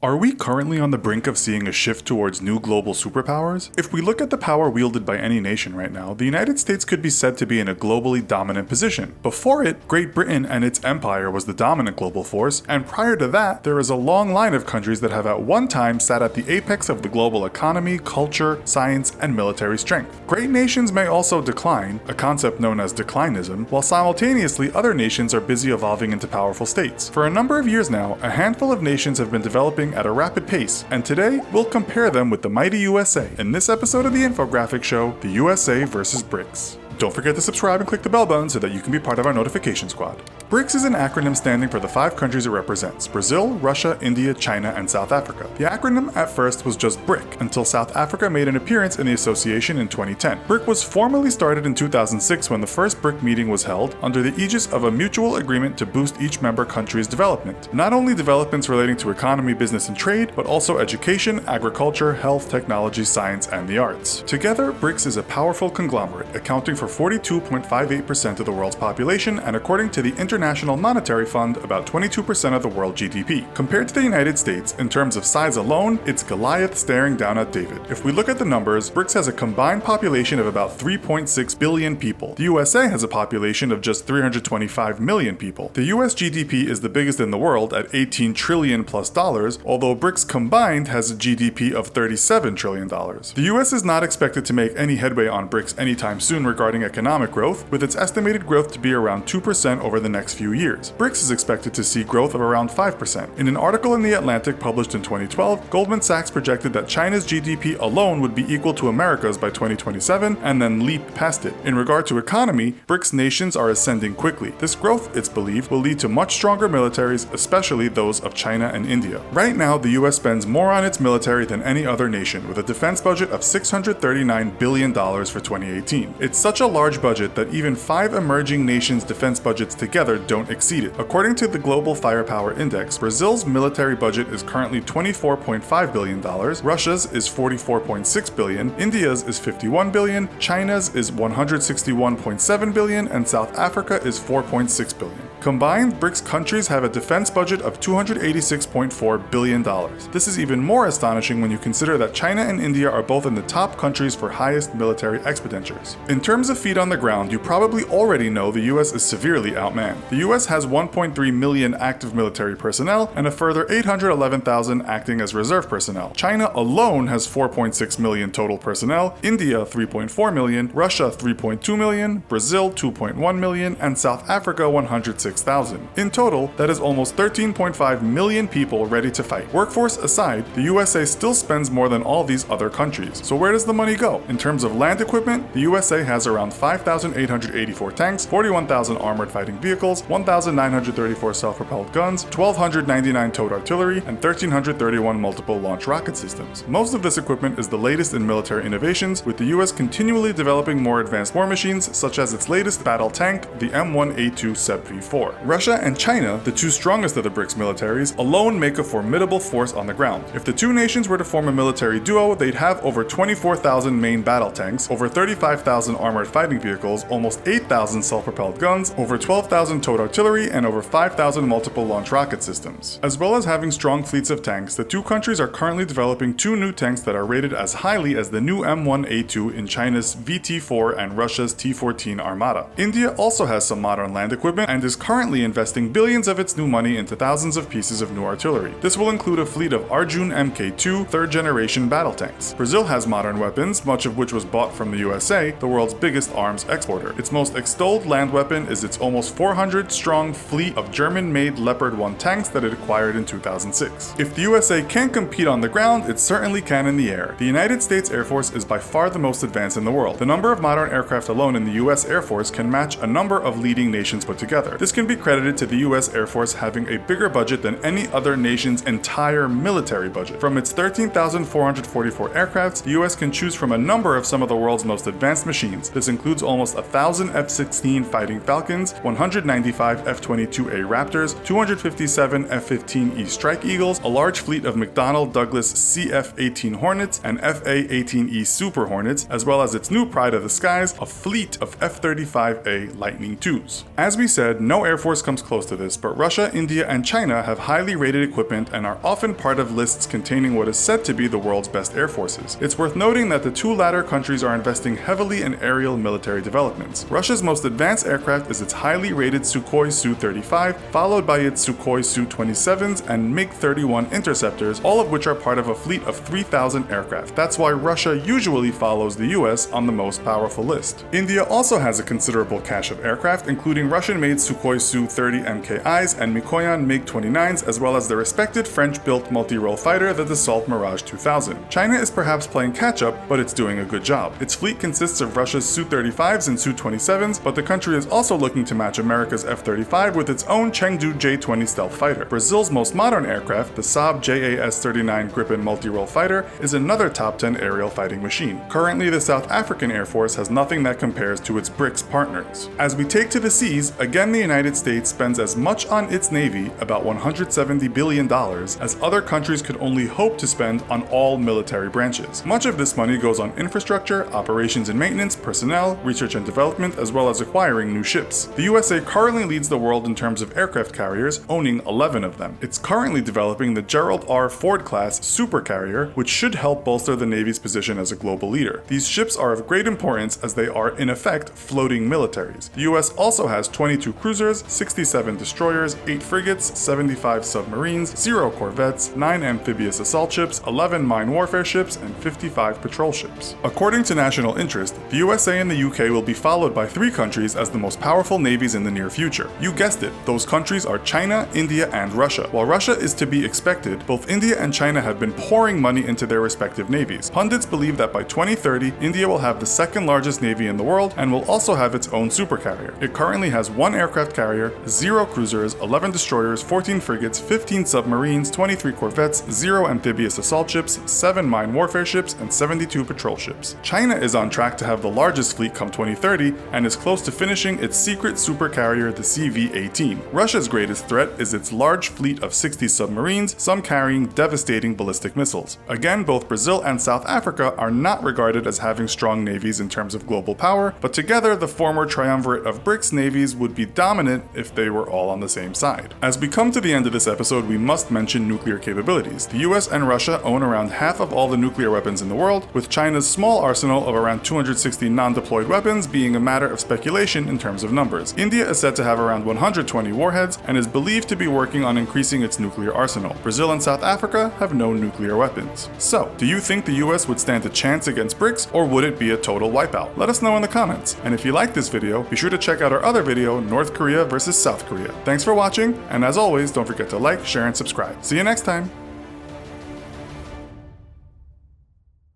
Are we currently on the brink of seeing a shift towards new global superpowers? If we look at the power wielded by any nation right now, the United States could be said to be in a globally dominant position. Before it, Great Britain and its empire was the dominant global force, and prior to that, there is a long line of countries that have at one time sat at the apex of the global economy, culture, science, and military strength. Great nations may also decline, a concept known as declinism, while simultaneously other nations are busy evolving into powerful states. For a number of years now, a handful of nations have been developing at a rapid pace, and today we'll compare them with the mighty USA in this episode of the Infographics show, the USA versus BRICS. Don't forget to subscribe and click the bell button so that you can be part of our notification squad. BRICS is an acronym standing for the 5 countries it represents: Brazil, Russia, India, China, and South Africa. The acronym at first was just BRIC, until South Africa made an appearance in the association in 2010. BRIC was formally started in 2006 when the first BRIC meeting was held under the aegis of a mutual agreement to boost each member country's development. Not only developments relating to economy, business, and trade, but also education, agriculture, health, technology, science, and the arts. Together, BRICS is a powerful conglomerate, accounting for 42.58% of the world's population, and according to the International Monetary Fund, about 22% of the world GDP. Compared to the United States, in terms of size alone, it's Goliath staring down at David. If we look at the numbers, BRICS has a combined population of about 3.6 billion people. The USA has a population of just 325 million people. The US GDP is the biggest in the world at $18 trillion plus, although BRICS combined has a GDP of $37 trillion. The US is not expected to make any headway on BRICS anytime soon regarding economic growth, with its estimated growth to be around 2% over the next few years. BRICS is expected to see growth of around 5%. In an article in The Atlantic published in 2012, Goldman Sachs projected that China's GDP alone would be equal to America's by 2027 and then leap past it. In regard to economy, BRICS nations are ascending quickly. This growth, it's believed, will lead to much stronger militaries, especially those of China and India. Right now, the US spends more on its military than any other nation, with a defense budget of $639 billion for 2018. It's such a large budget that even 5 emerging nations' defense budgets together don't exceed it. According to the Global Firepower Index, Brazil's military budget is currently $24.5 billion, Russia's is $44.6 billion, India's is $51 billion, China's is $161.7 billion, and South Africa is $4.6 billion. Combined, BRICS countries have a defense budget of $286.4 billion. This is even more astonishing when you consider that China and India are both in the top countries for highest military expenditures. In terms of feet on the ground, you probably already know the US is severely outmanned. The US has 1.3 million active military personnel and a further 811,000 acting as reserve personnel. China alone has 4.6 million total personnel, India 3.4 million, Russia 3.2 million, Brazil 2.1 million, and South Africa 106,000. In total, that is almost 13.5 million people ready to fight. Workforce aside, the USA still spends more than all these other countries. So where does the money go? In terms of land equipment, the USA has around 5,884 tanks, 41,000 armored fighting vehicles, 1,934 self-propelled guns, 1,299 towed artillery, and 1,331 multiple launch rocket systems. Most of this equipment is the latest in military innovations, with the US continually developing more advanced war machines, such as its latest battle tank, the M1A2 SEB V4. Russia and China, the 2 strongest of the BRICS militaries, alone make a formidable force on the ground. If the 2 nations were to form a military duo, they'd have over 24,000 main battle tanks, over 35,000 armored fighting vehicles, almost 8,000 self-propelled guns, over 12,000 towed artillery, and over 5,000 multiple launch rocket systems. As well as having strong fleets of tanks, the 2 countries are currently developing 2 new tanks that are rated as highly as the new M1A2 in China's VT4 and Russia's T14 Armata. India also has some modern land equipment and is currently investing billions of its new money into thousands of pieces of new artillery. This will include a fleet of Arjun Mk2 third-generation battle tanks. Brazil has modern weapons, much of which was bought from the USA, the world's biggest arms exporter. Its most extolled land weapon is its almost 400-strong fleet of German-made Leopard 1 tanks that it acquired in 2006. If the USA can't compete on the ground, it certainly can in the air. The United States Air Force is by far the most advanced in the world. The number of modern aircraft alone in the US Air Force can match a number of leading nations put together. This can be credited to the US Air Force having a bigger budget than any other nation's entire military budget. From its 13,444 aircrafts, the US can choose from a number of some of the world's most advanced machines. This includes almost 1,000 F-16 Fighting Falcons, 195 F-22A Raptors, 257 F-15E Strike Eagles, a large fleet of McDonnell Douglas CF-18 Hornets and FA-18E Super Hornets, as well as its new pride of the skies, a fleet of F-35A Lightning IIs. As we said, no Air Force comes close to this, but Russia, India, and China have highly rated equipment and are often part of lists containing what is said to be the world's best air forces. It's worth noting that the two latter countries are investing heavily in aerial military developments. Russia's most advanced aircraft is its highly rated Sukhoi Su-35, followed by its Sukhoi Su-27s and MiG-31 interceptors, all of which are part of a fleet of 3,000 aircraft. That's why Russia usually follows the US on the most powerful list. India also has a considerable cache of aircraft, including Russian-made Sukhoi Su-30 MKIs and Mikoyan MiG-29s, as well as the respected French-built multi-role fighter, the Dassault Mirage 2000. China is perhaps playing catch-up, but it's doing a good job. Its fleet consists of Russia's Su-35s and Su-27s, but the country is also looking to match America's F-35 with its own Chengdu J-20 stealth fighter. Brazil's most modern aircraft, the Saab JAS-39 Gripen multi-role fighter, is another top 10 aerial fighting machine. Currently, the South African Air Force has nothing that compares to its BRICS partners. As we take to the seas, again the United States spends as much on its Navy, about $170 billion, as other countries could only hope to spend on all military branches. Much of this money goes on infrastructure, operations and maintenance, personnel, research and development, as well as acquiring new ships. The USA currently leads the world in terms of aircraft carriers, owning 11 of them. It's currently developing the Gerald R. Ford-class supercarrier, which should help bolster the Navy's position as a global leader. These ships are of great importance as they are, in effect, floating militaries. The US also has 22 cruisers, 67 destroyers, 8 frigates, 75 submarines, 0 corvettes, 9 amphibious assault ships, 11 mine warfare ships, and 55 patrol ships. According to National Interest, the USA and the UK will be followed by 3 countries as the most powerful navies in the near future. You guessed it, those countries are China, India, and Russia. While Russia is to be expected, both India and China have been pouring money into their respective navies. Pundits believe that by 2030, India will have the second largest navy in the world and will also have its own supercarrier. It currently has 1 aircraft carrier, 0 cruisers, 11 destroyers, 14 frigates, 15 submarines, 23 corvettes, 0 amphibious assault ships, 7 mine warfare ships, and 72 patrol ships. China is on track to have the largest fleet come 2030 and is close to finishing its secret supercarrier, the CV-18. Russia's greatest threat is its large fleet of 60 submarines, some carrying devastating ballistic missiles. Again, both Brazil and South Africa are not regarded as having strong navies in terms of global power, but together the former triumvirate of BRICS navies would be dominant if they were all on the same side. As we come to the end of this episode, we must mention nuclear capabilities. The US and Russia own around half of all the nuclear weapons in the world, with China's small arsenal of around 260 non-deployed weapons being a matter of speculation in terms of numbers. India is said to have around 120 warheads and is believed to be working on increasing its nuclear arsenal. Brazil and South Africa have no nuclear weapons. So, do you think the US would stand a chance against BRICS, or would it be a total wipeout? Let us know in the comments. And if you like this video, be sure to check out our other video, North Korea versus South Korea. Thanks for watching, and as always, don't forget to like, share, and subscribe. See you next time!